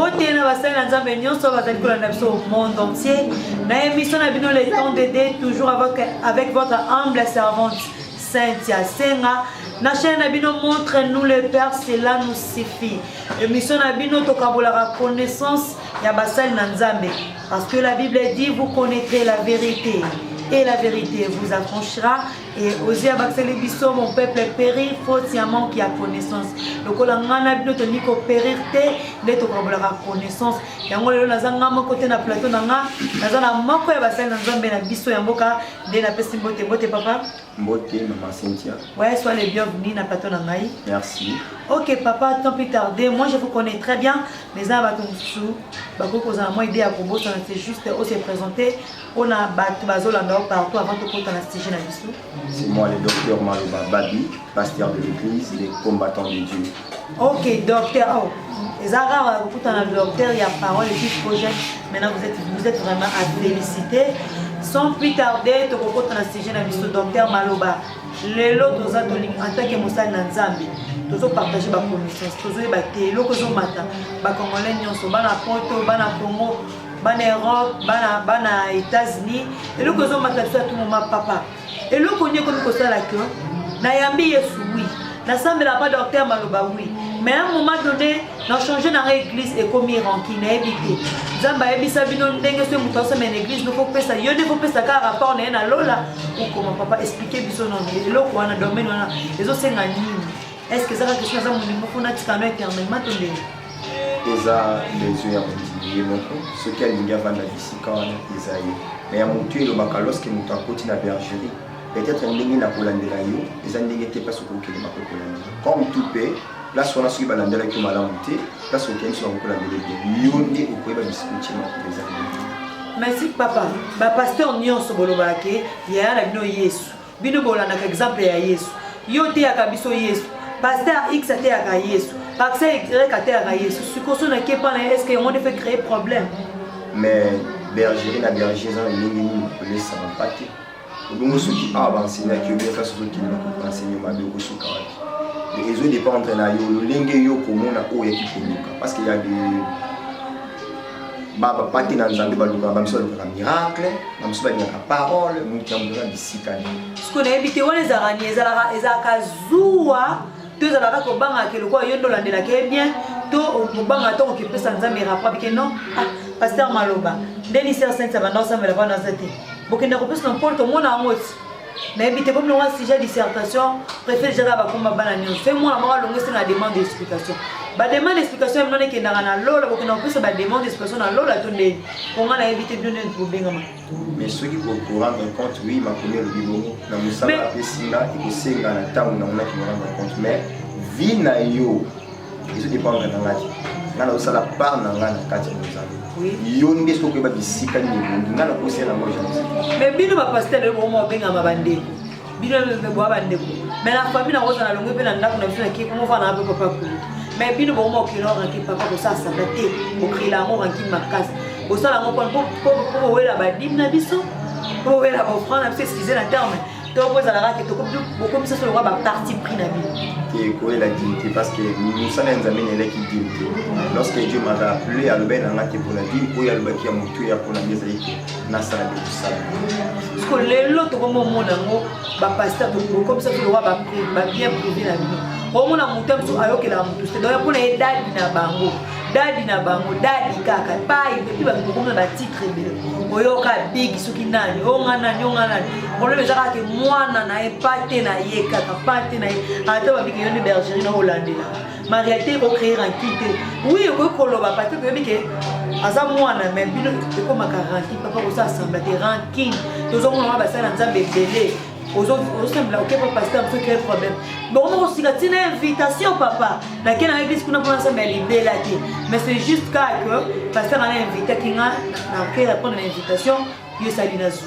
Beauté na basali na nzambe nyonso bazali kolanda biso au monde entier. Na émission na bino le temps d'aider toujours avec votre humble servante Cynthia Senga. Na chaîne na bino montre-nous le Père, cela nous suffit. Émission na bino tokabola la connaissance ya basali na nzambe parce que la Bible dit vous connaîtrez la vérité et la vérité vous affranchira. Et osez abaxeli biso mon peuple périr faute ya manque ya connaissance. Lokola ngana bino toni ko périr te nde tokabola la connaissance. Yango lelo nazanga moko te na plateau nanga nazana moko ya basali na nzambe na biso ya mboka nde na pesi mbote mbote papa. Mbote maman Cynthia. Ouais, sois les bienvenus na plateau nanga. Merci. Ok papa, tant plus tarder, moi je vous connais très bien, mais ça va tout sous. Bako kozana moi idée à Kobo, c'est juste aussi présenter. On a battu bazolanda partout avant de compter la stage na biso. C'est moi le docteur Maloba Babi, pasteur de l'église, les combattants de Dieu. Ok, docteur. Oh, les Arabes, vous avez le docteur, il y a parole et puis projet. Maintenant, vous êtes vraiment à féliciter. Sans plus tarder, tu peux la stage na biso, docteur Maloba. Les lots, en tant que Moussa Nanzambi. Tous partager ma connaissance, tous les bâtés, l'eau que je matin, ma congolais, nyonso, bana Porto, bana Congo, bana Europe, bana États-Unis, et l'eau que je matin, tout mon papa. Et l'eau qu'on y a comme ça la queue, Nayambi Yesu, oui, n'assemble pas docteur Maloba, oui, mais à un moment donné, n'a changé dans l'église et comme il ranki, n'a évité. Zamba ebisa bino ndenge so muto so mais l'église ne faut pas ça, yo ne faut pas ça car rapport na lola ou comment papa expliquer biso non, l'eau qu'on a domaine on a, les autres c'est nini. Est-ce que ça va quelque chose à mon niveau qu'on a tiré éternellement tombé? Eza les yeux à continuer mon ce qui a une gaffe dans ici quand on a Isaïe. Mais à mon tuer le bacalos qui nous t'encoute na bergerie. Peut-être un ligne na kolandela yo, les années n'étaient pas sur que les ma kolandela. Comme tout paix, là soit on a suivi balandela qui m'a monté, là soit on sur kolandela yo ne au pouvez pas discuter les années. Merci papa. Ba pasteur nyonso bolobake, ya na bino Yesu. Bino bolanda ka exemple ya Yesu. Yo te akabiso Yesu. Pasteur X a été à Yesu. Pasteur Y a été à Yesu. Ce qu'on a fait, est-ce qu'on a fait créer problème? Mais bergerie, la bergerie, on ne ça va pas. Donc, ceux qui avancent, qui ont bien fait ce qui nous enseignent, ma bio, ce qui les réseaux dépendent entre nous. Le lingue yo comme on a haut équipe parce qu'il y a des baba pati na nzambe baluka bamso baluka miracle bamso baluka parole mutu amuna bisikani. Ce qu'on a invité on les arani ezalaka zuwa to ezalaka ko banga ke lokwa yondo landela ke bien to banga to ke pesa nzambe rapport ke non pasteur Maloba Denis Saint Sabana ça me la bana zate bokenda ko pesa n'importe mona ngoti na invité comme le sujet dissertation préfère gérer ba komba bana nyo c'est moi la longue c'est la demande d'explication. Ba demande d'explication non ke ndanga na lola bokenda ko pesa ba demande d'explication na lola to ndeni ko ngala invité bien pour bengama. Mais ceux qui vont rendre compte, oui, ma première vidéo, na musala pesina, il faut senga na tamu na mona qui me rendre compte. Mais vie na yo, ils dépendent de l'angati. Na na usala par na ngana kati musala. Oui. Yo nge soko ba bisika ni bongi na na kosi na moja. Mais bino ba pasteur le mo bengama bande. Bino le bo bande ko. Mais la famille na rosa na longue pe na ndako na biso na ki comment va na papa ko. Mais bino bo mo ki no ranki papa ko ça sabate, ko krila mo ranki makas. Au sol, pour la badine na biso, pour la offrande, excusez la terme. Donc, vous allez beaucoup ça sur le roi parti pris na vie. Qui est la dignité parce que nous sommes en examen et qui dignité. Lorsque Dieu m'a appelé à l'obéir dans la qui pour la vie, pour y aller qui a monté à pour la mise à l'équipe, n'a pas de ça. Parce que les l'autre comme mon amour, pasteur comme ça sur le roi bien privé la vie. Au moins mon temps sur ayo que la monté. C'est donc pour les dadi na bango. Dadi na bango, dadi kaka, pai, puis ba ngomona ba titre bele. Oyoka big suki nani, ongana nyongana. Problème ezaka ke mwana na epate na ye kaka, pate na ye. Ata ba biki yone bergerie na Hollande la. Ma réalité ko créer un kité. Oui, ko koloba pate ko biki aza mwana mais bino ko makaranki papa ko sa assemblée de rankine. Tozo mona ba sala nzambe belé. Aux semble ok pour pasteur parce qu'il y a problème. Bon on aussi la une invitation papa. Laquelle dans l'église qu'on a pour ensemble elle là mais c'est juste que pasteur a invité qui a qui répondre à l'invitation, Dieu salue nazu.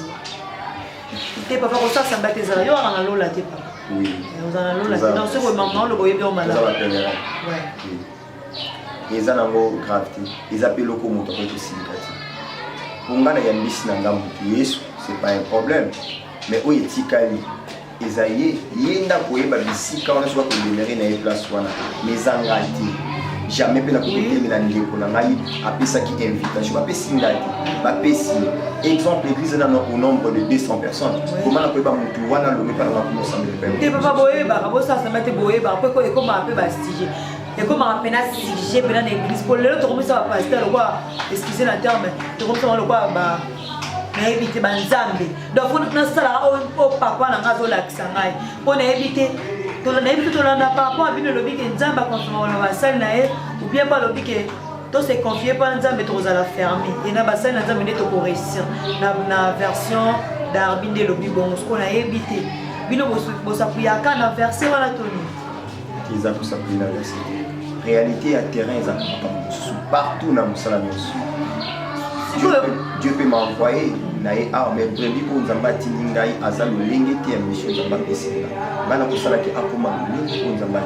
T'es papa comme ça baptise yo on a lola t'es papa. Oui. On a lola dans ce moment le boyer bien malade. Ouais. Ils ont un gravité. Ils appellent le commoto pour tout significatif. Pour ngana ya mbisi na ngambu Yesu, c'est pas un problème. Mais où est Tikali? Isaïe, yenda koyeba bisika on soit ko demeurer na place wana. Mais angati. jamais pe na côté mais na ndeko na ngai apesa ki invitation ba pesi ngati ba pesi exemple l'église na au nombre de 200 personnes comment na ko ba mutu wana lo me pa na ko ensemble te papa boye ba bo ça ça mate boye ba ko ko ma pe ba stige et comme on appelle stige pe na l'église pour le to comme ça va pasteur le quoi excusez la terme to comme ça le quoi ba na éviter banzambe donc on na sala au papa na ngazo la kisangai pour na éviter to na éviter to na papa bino lobi ke nzamba confirmer na basali na e ou bien pas lobi ke to se confier pas nzambe to za la fermer et na basali na nzambe to ko réussir na version d'arbinde lobi bon ce qu'on a éviter bino bo sapuyaka na verset wana toni ils a pour s'appuyer na verset réalité à terrain ça partout na musala nyonso Dieu peut m'envoyer nae ah mais prévu pour nzamba tiningai azalo lengeti ya mission nzamba pesina bana kusala ki akoma lengeti pour nzamba.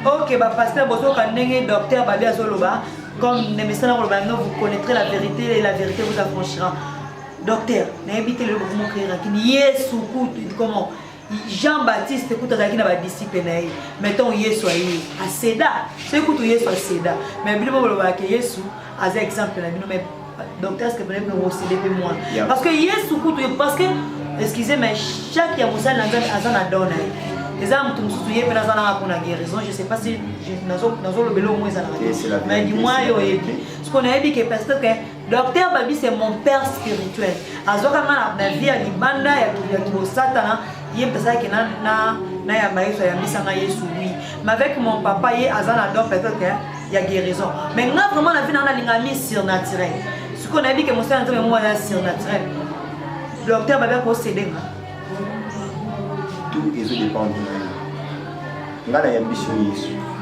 OK ba pasteur bozo kanenge docteur babi azoloba comme ne mesana koloba non vous connaîtrez la vérité et la vérité vous affranchira. Docteur na éviter le mouvement créer kini Yesu kutu comment Jean-Baptiste écoute azaki na ba disciple na ye mettons Yesu ayi a Seda c'est écoute Yesu a Seda mais bible koloba ke Yesu as exemple na bino mais docteur, est-ce que vous pouvez me recéder moi? Parce que Yesu kutu parce que excusez mais chaque yamusa azana dona. Les âmes tout soucier mais azana pour la guérison, je sais pas si dans le belo moins azana. Mais dis-moi yo ebi. Ce qu'on a dit que parce que docteur Babi c'est mon père spirituel. Azoka na vie ya libanda ya kibosatana, yé pesa que na ya maïso ya misanga Yesu oui. Mais avec mon papa yé azana don peut-être qu'il y a guérison. Mais là vraiment la vie na lingami surnaturel. Ce qu'on a dit que mon frère est un surnaturel. Le docteur va bien procéder. Tout dépend de nous. Là, il y a une mission.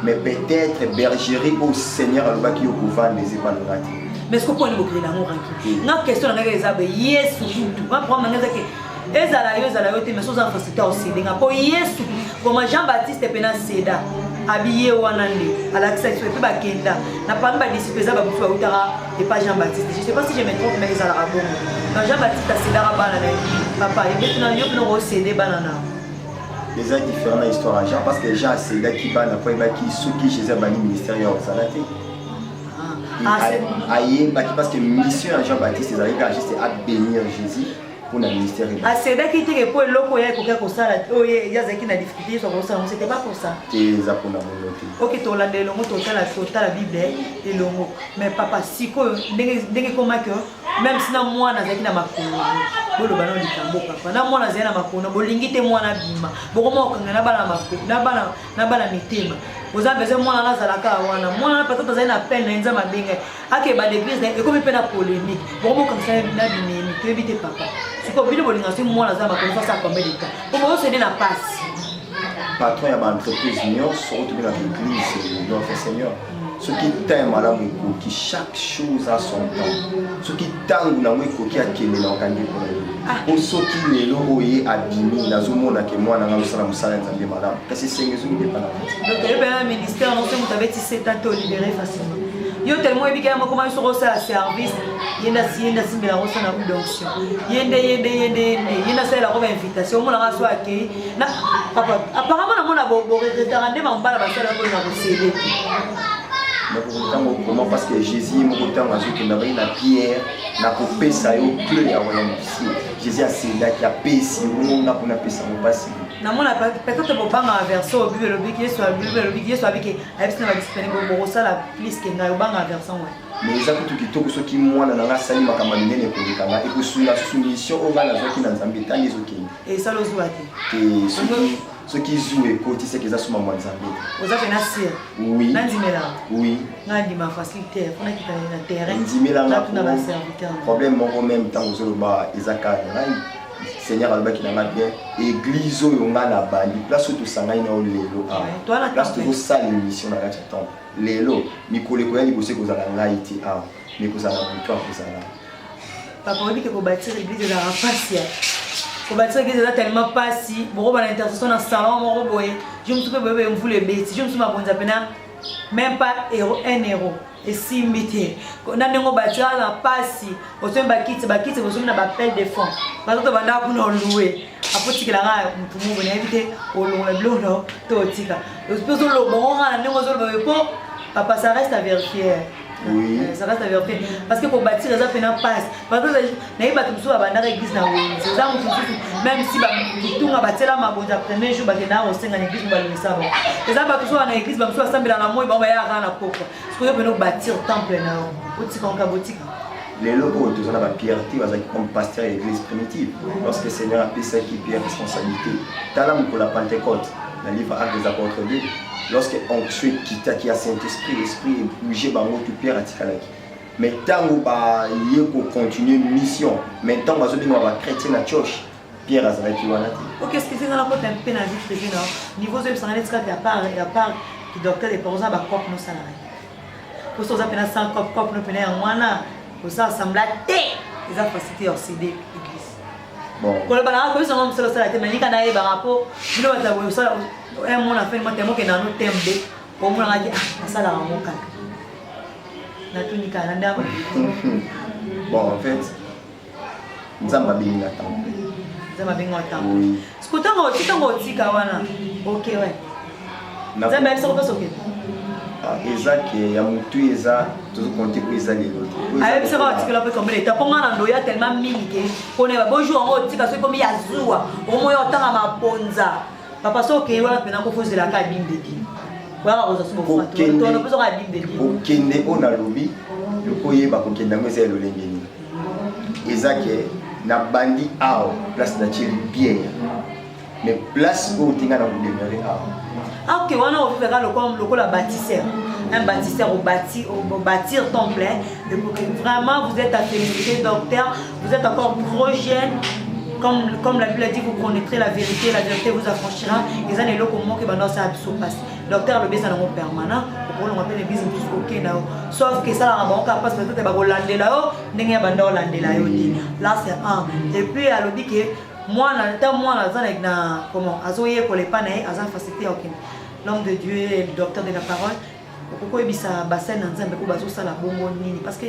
Mais peut-être bergerie au Seigneur qui au couvent des épanouis. Mais ce qu'on peut nous créer l'amour tranquille. La question est que Yesu tout. On prend maintenant que ezala yote mais sans enfants c'était aussi. Pour Yesu comme Jean-Baptiste pena Seda. Habillé wanande à l'accès sur le bakenda n'a pas de disciple ça va vous faire utara et pas Jean-Baptiste je sais pas si je me trompe mais ils allaient bon quand Jean-Baptiste a cédé à banana papa et maintenant il y a un cédé banana les uns différents histoire à Jean parce que Jean a cédé qui va n'a pas qui ceux qui Jésus a banni ministère au salati aïe parce que mission à Jean-Baptiste ils arrivent à juste à bénir Jésus pour le ministère. Ah, c'est là qui était pour l'eau et pour ça. Oh, il y a des difficultés sur ça. C'était pas pour ça. C'est ça pour la volonté. Ok, tu as le mot total la Bible et le mot. Mais papa, si quoi, dès que comment que même si moi na zaki na makolo, bo lo bana likambo papa. Na moi na zena makolo, bo lingite moi na bima. Bo komo okanga na bana makolo, na bana mitema. Vous avez besoin moi na zalaka wana. Moi na peut-être za na peine na nzama benga. Ake ba l'église et comme pe na polémique. Bo komo okanga na bimemi, tu éviter papa. Si ko bino bolinga si moi na zama makolo ça combien de temps. Comment se na passe. Patron ya ba entreprise nyo so retrouver dans l'église notre Seigneur. Ce qui t'aime à la mouko, qui chaque chose a son temps. Ce qui t'aime à la mouko, qui a kémé dans le candidat pour ceux qui les loyers abîmés, dans le monde que moi, dans le salon, salon, madame. Parce que c'est une chose qui n'est pas là. Donc, il y a un ministère, non seulement vous avez 17 ans, tu es libéré facilement. Il y a tellement de gens qui ont un service, il y a des gens qui ont une onction. Il y a des gens qui ont une invitation. Il y a des gens qui ont apparemment, on a beaucoup de gens qui ont une comment parce que Jésus mon côté en azou qui n'avait la pierre na coupé ça au plus à voyant ici Jésus a cédé qui a payé on a pour appeler ça on passe na mona peut-être pour banga version Bible le bible soit avec avec na disponible pour ça la plus que na banga version ouais mais ça tout qui toko ce qui moi na nga sali makamba ndene ko kanga et pour la soumission au bala zo qui na nzambe tani zo ki et ça l'ozuati et ceux qui jouent et côté c'est que ça sont mamans nzambe vous avez na sir oui nandimela oui nandima facilité on a qui na terrain ndimela na serviteur problème mon même temps aux ba ezaka Seigneur alba qui n'a bien église oyo nga na bali place tout sangai na lelo ah place tout ça l'émission na kati temps lelo mikole ko yali bose ko za ngai ti ah mais ko za na mtu ko za na papa on dit que pour bâtir l'église de la rapacia pour bâtir l'église là tellement pas si bon ba l'intercession dans salon mon boye je me suis fait bébé vous les bêtes je me suis ma bonne pena même pas euro 1 euro et si mité na ndingo bâtir na pasi au sein bakiti au sein na ba pelle de fonds parce que banda ku no louer apotikela nga mtu mungu na éviter olonga blono to tika le spécial lo bon na ndingo zo ba po Papa, ça reste à vérifier. Oui. Ça reste à vérifier. Parce que pour bâtir, les gens passe. Parce que les gens qui sont à l'église, même si tout a bâti là, ma bonne premier jour, ils sont au sein de l'église, ils vont le savoir. Les gens qui sont à l'église, ils sont assemblés dans la moue, ils vont aller à la coque. Parce que nous bâtir le temple là, boutique en boutique. Les locaux, tous on a la pierreté, comme pasteur à l'église primitive. Lorsque le Seigneur a pris ça qui pierre responsabilité. Talam pour la Pentecôte, dans le livre Actes des Apôtres 2. Lorsque onction quitta qui a Saint-Esprit, l'Esprit est bougé par notre Pierre à Tikalaki. Mais tant qu'on continue une mission, mais tant qu'on va chrétien à Tchoche, Pierre a été là. Ok, est-ce que c'est dans la côte un peu dans la vie privée, non? Niveau de ça, il y a part qui docteur des parents, bah cop nos salariés. Pour ça, on a peine 100 cop nous peine en mois pour ça assemblage les facilités OCD église. Bon. Pour le balance, comme ça, on se le salarié, mais il y a des rapports, il y a des ça. Un monde a fait un thème qui est dans notre thème B. Pour moi, on a dit ça là en mocal. Bon, en fait, nous avons bien attendre. Nous avons bien attendre. Oui. Ce que tu as dit, Kawana. Ok, ouais. Nous avons bien ça, ok. Eza qui est à Moutou, Eza, tout compter pour Eza les autres. Ah, c'est vrai que tu peux combler. Tu as pas mal d'endoya tellement minique. On est bonjour en haut, tu as comme Yazua. Au moins, autant à ma ponza. Papa, so que voilà, pendant qu'on faisait la cabine de Dieu. Voilà, on a besoin de la Bible de Dieu. Au Kende, on a lobby, le courrier va qu'on ait c'est le lengeni. Eza qui est na bandi à place naturelle bien. Mais place où tu as demeurer à. Ah, ok, on a fait le bâtisseur. Un bâtisseur au bâtir ton plein. Et pour que vraiment vous êtes à féliciter, docteur, vous êtes encore trop jeune. Comme la Bible dit, vous connaîtrez la vérité vous affranchira. Et ça, c'est le moment que ça a passé. Docteur, le baiser est permanent. Pour qu'on appelle l'église, ok. Sauf que ça, on va parce que tout est holandais là-haut, n'est pas holandais là-haut. Là, c'est un. Et puis, elle dit que moi, comment, Azoye pour les panais, Azan facilité, ok. L'homme de Dieu et le docteur de la parole. Pourquoi il y a un bassin dans un peu de parce que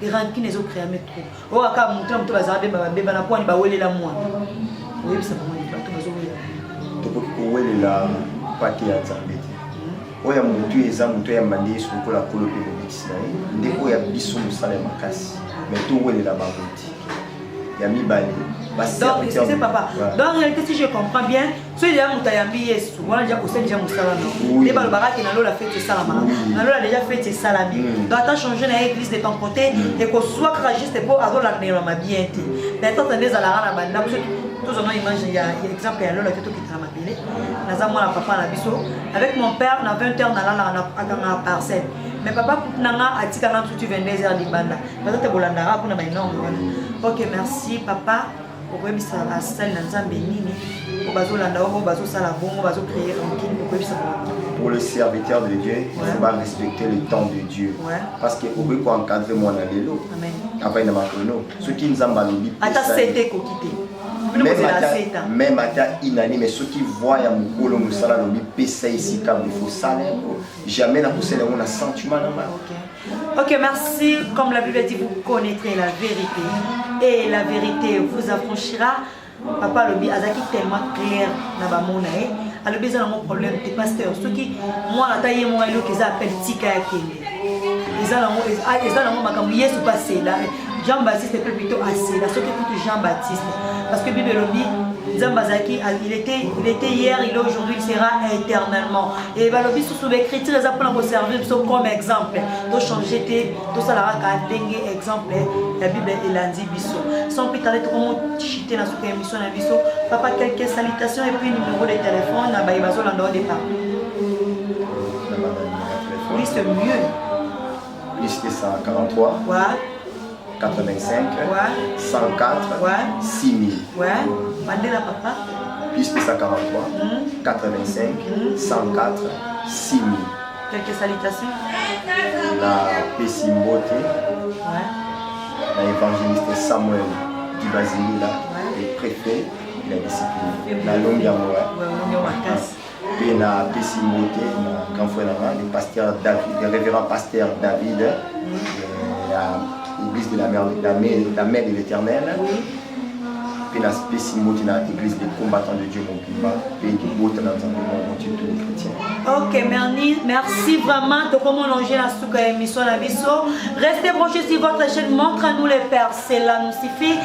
les rancines les ont créé trop. Oh, à mon temps, tu vas avoir des la poigne, bah, où est la moi? Oui, c'est pour moi, tu vas où est la partie à Zambie? Où est mon Dieu et Zambie, tu as mandé sur la colonie de Bixina. Dès qu'il y a Bissou, ça les macasse. Mais tout où est la babouti? Il y a mis Bali. Donc, excusez papa. Donc, en réalité, si je comprends bien, ce qui est Moutayambi est souvent déjà au sein de Moussalami. Les balbara qui n'ont la fête de Salama. Nous avons déjà fait de Salami. Donc, tu as changé l'église de ton côté et que soit juste pour avoir la bien. Mais tant que tu as la bande, tous on a imagé, il y a exemple, il y a l'eau qui est ramapelé. Nous avons la papa à la biseau. Avec mon père, on a 20 heures dans la parcelle. Mais papa, Nanga a dit que tu 22 heures de banda. Peut-être que Bolandara pour nous énorme. Ok, merci papa. Pour que ça la salle dans un béni. Pour le serviteur de Dieu, il faut respecter le temps de Dieu. Parce que vous pouvez encadrer mon allélo. Après, ceux qui nous ont malobé. Même à inanimé, mais ceux qui voient à Moukolo Moussala, le ça ici, comme il faut salaire, jamais la poussée on a sentiment. Ok, merci. Comme la Bible dit, vous connaîtrez la vérité. Et la vérité vous affranchira. Papa le azaki tellement clair na ba monae alors besoin mon problème des pasteurs ceux qui moi la taille moi le qu'ils appellent tika kele ils ont makambo Yesu passé là Jean-Baptiste est plutôt assez là ceux qui écoutent Jean-Baptiste parce que Bible dit Zambazaki il était hier il est aujourd'hui il sera éternellement et balobi sous les chrétiens les apprendre à servir comme exemple de changer tout ça là dengue exemple la Bible est lundi biso sans plus tarder comment chiter dans cette émission na biso papa quelques salutations et puis numéro de téléphone na ba bazo lando départ oui c'est mieux plus que ça 43 ouais 85 ouais 104 ouais 6000 ouais Mandela papa plus que ça 43 85 104 6000 quelques salutations la Pessimbote ouais l'évangéliste Samuel du Basili là le préfet de la discipline la longue puis la Pessimbote le grand frère le pasteur David le révérend pasteur David l'église de la mère de l'Éternel. Puis la Pessimbote l'église des combattants de Dieu mon Pimba, pays du beau dans un monde tous les chrétiens. Ok, merci vraiment de comment longer la souka émission la biso. Restez branchés sur votre chaîne, montre-nous les pères, cela nous suffit.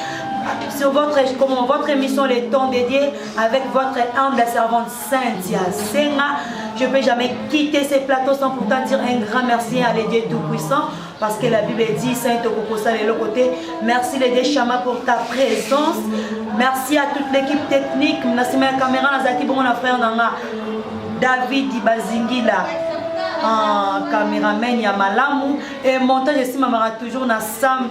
Sur votre émission Les Temps Dédiés avec votre humble servante Cynthia Senga. Je ne peux jamais quitter ces plateaux sans pourtant dire un grand merci à l'Edieu Tout-Puissant parce que la Bible dit Saint Tokokosa de l'autre côté. Merci l'Edieu Chama pour ta présence. Merci à toute l'équipe technique. Merci à la caméra, Nazaki, bon, mon frère Nanga. David Ibazingila, caméraman Yamalamu, et montage ici Mamara toujours na Sam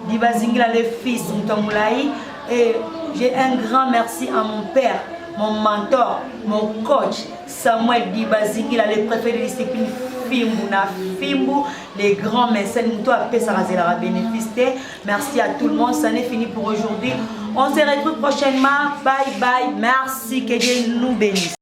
Ibazingila, le fils Moutamulaï. Et j'ai un grand merci à mon père, mon mentor, mon coach Samuel Ibazingila, le préfet de discipline Fimbu na Fimbu, les grands mécènes Moutou Apé Sarazela bénéficié. Merci à tout le monde, ça n'est fini pour aujourd'hui. On se retrouve prochainement. Bye bye. Merci, que Dieu nous bénisse.